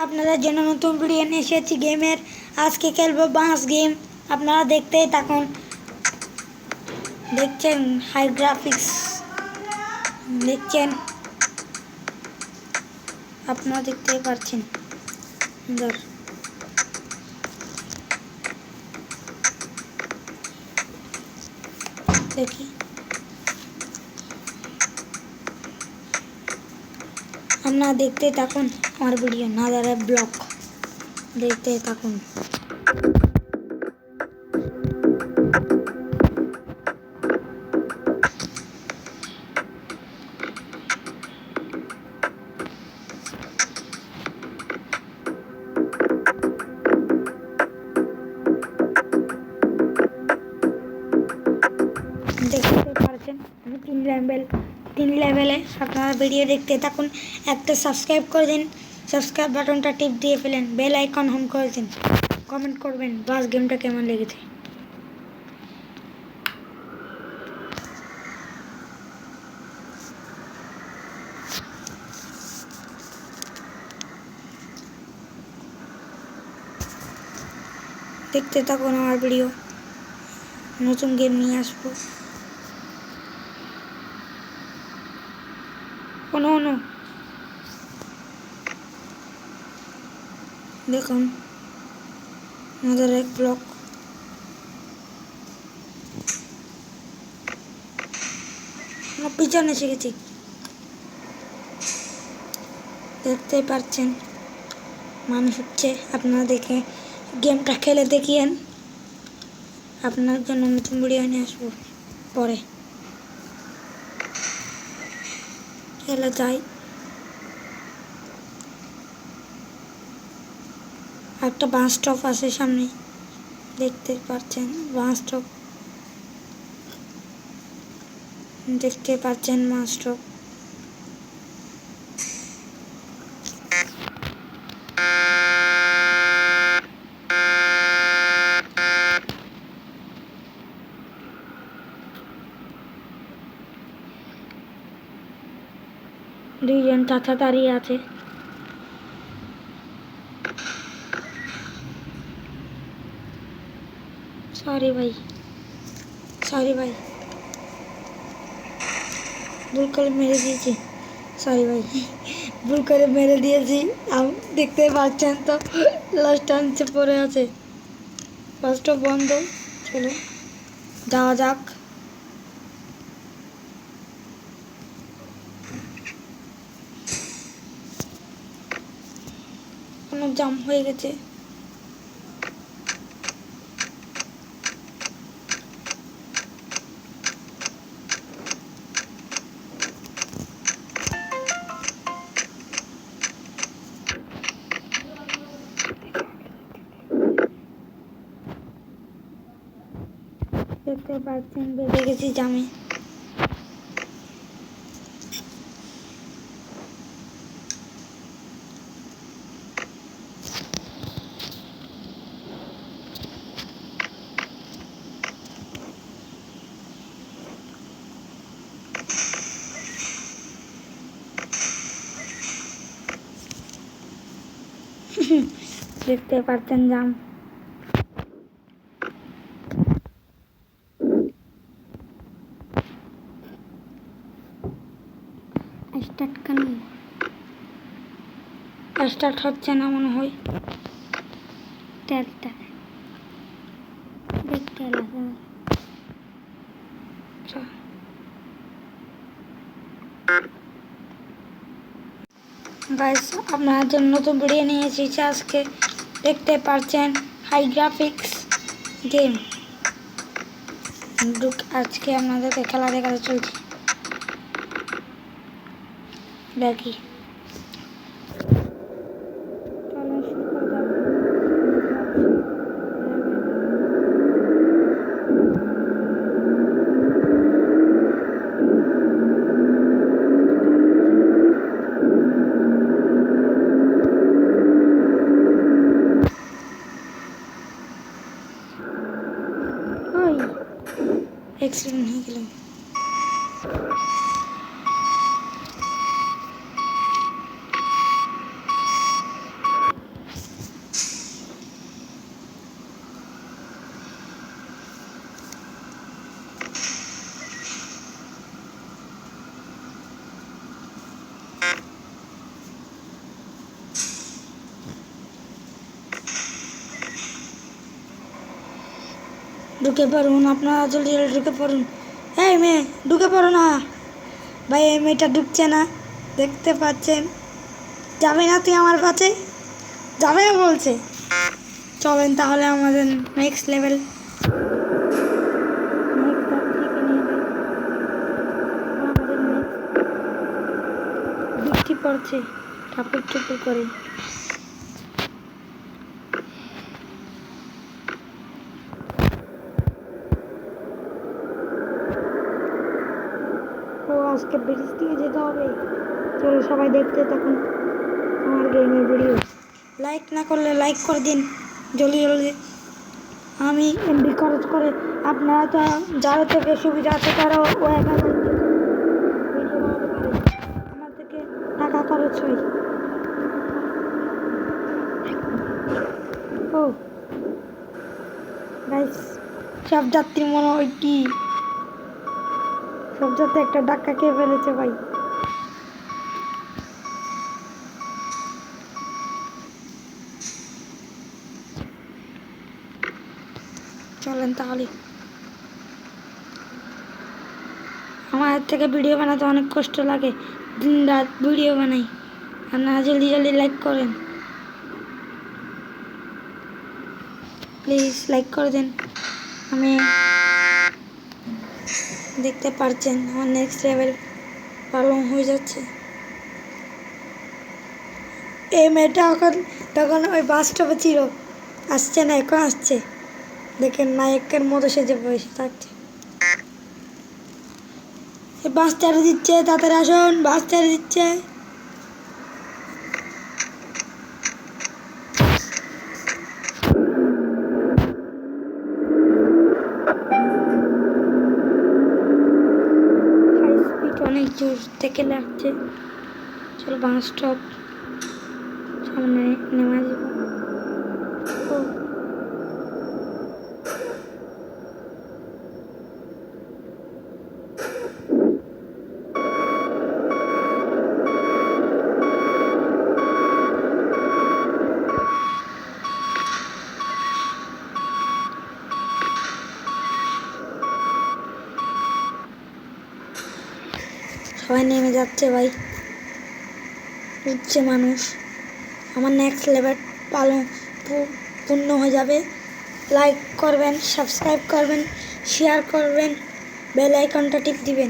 আপনাদের জন্য নতুন ভিডিও নিয়ে এসেছি গেমের। আজকে খেলবো বাস গেম। আপনারা দেখতেই থাকুন। দেখছেন হাই গ্রাফিক্স, দেখছেন, আপনারা দেখতেই পাচ্ছেন। দেখি আপনারা দেখতে থাকুন আমার ভিডিও নাজারে ব্লগ দেখতে থাকুন। দেখতে পাচ্ছেন আমি তিন লেভেলে। আপনারা ভিডিও দেখতে থাকুন। একটা সাবস্ক্রাইব করে দিন, সাবস্ক্রাইব বাটনটা টিপ দিয়ে ফেলেন, বেল আইকন অন করে দিন, কমেন্ট করবেন বাস গেমটা কেমন লেগেছে। দেখতে থাকুন আমার ভিডিও, নতুন গেম নিয়ে আসবো। কোনো দেখুন আমাদের এক ব্লক। পিছনে এসে গেছি, দেখতে পাচ্ছেন মানুষ হচ্ছে। আপনারা দেখে গেমটা খেলে দেখিয়েন। আপনার জন্য নতুন ভিডিও নিয়ে আসবো পরে। খেলে যাই। একটা বাস স্টপ আছে সামনে, দেখতে পাচ্ছেন বাস স্টপ, দেখতে পাচ্ছেন বাস স্টপ। দুইজন চাচা দাঁড়িয়ে আছে। সরি ভাই ভুল করে মেরে দিয়েছি। সরি ভাই, ভুল করে মেরে দিয়েছি। দেখতে পাচ্ছেন তো লাস্ট টাঞ্চে পড়ে আছে। ফার্স্ট বন্ধ, চলো যাওয়া যাক। কোনো জাম হয়ে গেছে। দেখতে পাচ্ছেন বেঁধে গেছি জামে। দেখতে পাচ্ছেন জাম। স্টার্ট হচ্ছে না মনে হয়। তেলটা দেখতে লাগে। গাইস, আপনার জন্য নতুন ভিডিও নিয়ে এসেছি আজকে। দেখতে পাচ্ছেন হাই গ্রাফিক্স গেম। আজকে আপনাদেরকে খেলা দেখাতে চলছে, দেখি। অ্যাক্সিডেন্ট হয়ে গেলাম। ঢুকে পড়ুন, আপনারা জলদি জলদি ঢুকে পড়ুন। এই মেয়ে ঢুকে পড়ো না ভাই, এই মেয়েটা ঢুকছে না, দেখতে পাচ্ছেন। যাবে না তুই আমার কাছে, যাবে না বলছে। চলেন তাহলে আমাদের নেক্সট লেভেল, বৃষ্টি পড়ছে ঠাকুর ঠুকুর করে। ও আজকে ব্রিজ দিয়ে যেতে হবে। চলো সবাই দেখতে থাকুন আমার গেমের ভিডিও। লাইক না করলে লাইক করে দিন জলদি জলদি। আমি এমবি খরচ করে, আপনারা তো যারা থেকে সুবিধা আছে তারাও ও একা ভিডিও বানাতে পারে, আমার থেকে টাকা খরচ হয়। ও গাইস, সব যাত্রী মনে হয় কি সব যাত্রী একটা ডাক্কা খেয়ে ফেলেছে ভাই। চলেন তাহলে, আমার থেকে ভিডিও বানাতে অনেক কষ্ট লাগে, দিন রাত ভিডিও বানাই। আপনারা জলদি জলদি লাইক করেন, প্লিজ লাইক করে দেন। আমি দেখতে পাচ্ছেন আমার নেক্সট লেভেল পালন হয়ে যাচ্ছে। এই মেয়েটা তখন ওই বাস স্টপে ছিল, আসছে না, এখন আসছে। দেখেন নায়কের মতো সেজে বসে থাকছে। বাস ছেড়ে দিচ্ছে, তাড়াতাড়ি আসুন, বাস ছেড়ে দিচ্ছে। হাই স্পিড অনেক জোর থেকে লাগছে। চলো বাস স্টপ সামনে নেমে যাব। সবাই নেমে যাচ্ছে ভাই, উঠছে মানুষ। আমার নেক্সট লেভেল পালন পূর্ণ হয়ে যাবে। লাইক করবেন, সাবস্ক্রাইব করবেন, শেয়ার করবেন, বেল আইকনটা টিপ দিবেন।